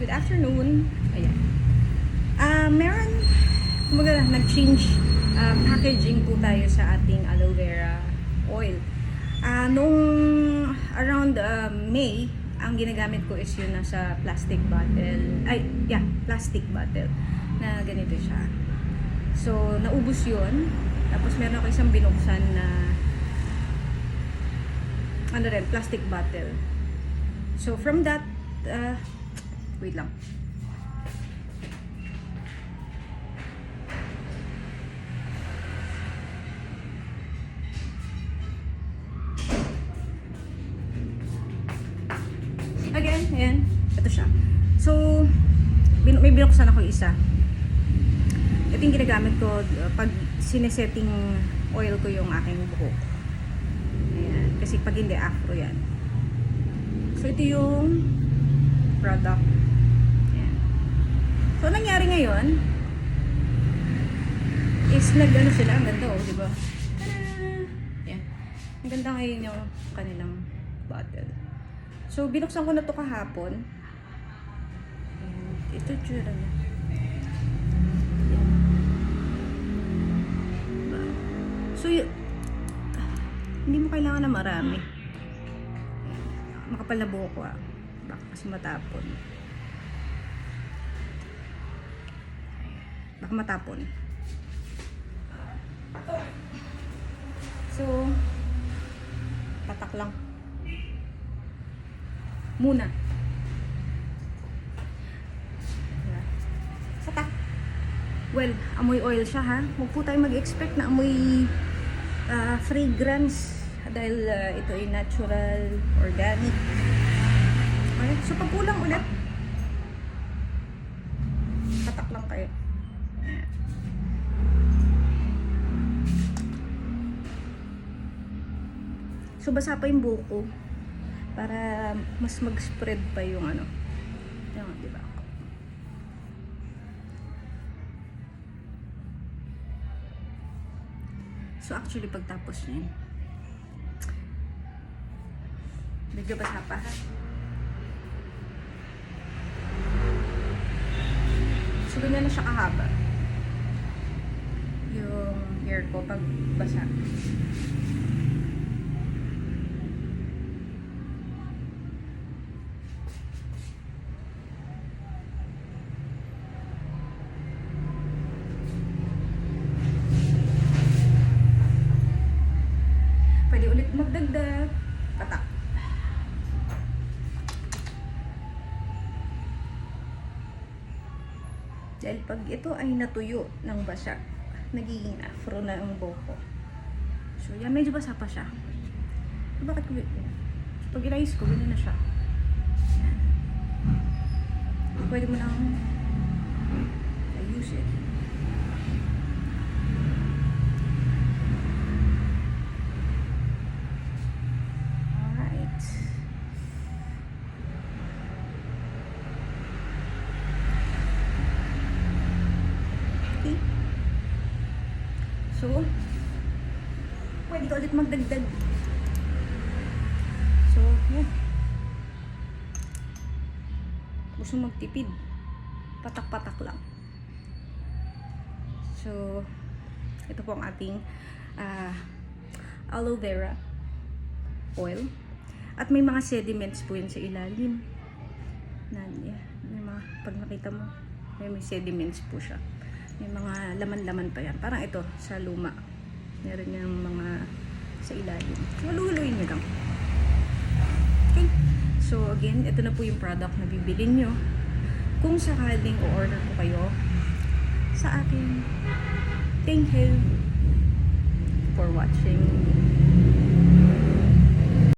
Good afternoon. Ayan. Meron, kumbaga, nag-change packaging po tayo sa ating aloe vera oil. Nung around May, ang ginagamit ko is yun nasa plastic bottle. Plastic bottle na ganito siya. So, naubos yun. Tapos meron ako isang binuksan na plastic bottle. So, from that, wait lang. Again, ayan. Ito siya. So, may binuksan ako isa. Ito yung ginagamit ko pag sinesetting oil ko yung aking buhok. Ayan. Kasi pag hindi afro yan. So, ito yung product. Ayan. So, nangyari ngayon is nag-ano sila. Ang ganda di ba? Ayan. Ang ganda ngayon yung kanilang bottle. So, binuksan ko na to kahapon. And ito tsura niya. So, hindi mo kailangan na marami. Makapal na buhok ko Baka kasi matapon. Baka matapon. So, tatak lang. Muna. Tatak. Well, amoy oil siya ha. Huwag po tayo mag-expect na amoy fragrance dahil ito ay natural, organic. Okay, so pagkulang ulit, tatak lang kayo. So basa pa yung buhok ko para mas mag-spread pa yung yung, diba? So actually pagtapos niyan, medyo basa pa ha. So ganyan na siya kahaba yung hair ko pag basa. Pwede ulit magdagdag. Patak. Dahil pag ito ay natuyo ng basa, nagiging afro na ang buhok ko. So yan, medyo basa pa siya. So, bakit ko pag inayos ko, ganyan na siya. Yan. Pwede mo nang ayusin. So, pwede ka ulit magdagdag. So, yan. Gusto magtipid. Patak-patak lang. So, ito po ang ating aloe vera oil. At may mga sediments po yun sa ilalim. May mga, pag nakita mo, may sediments po siya. May mga laman-laman pa yan. Parang ito, sa luma. Meron yung mga sa ilalim. Halu-haluin nyo lang. Okay. So, again, ito na po yung product na bibilin nyo. Kung sakaling o-order po kayo sa akin. Thank you for watching.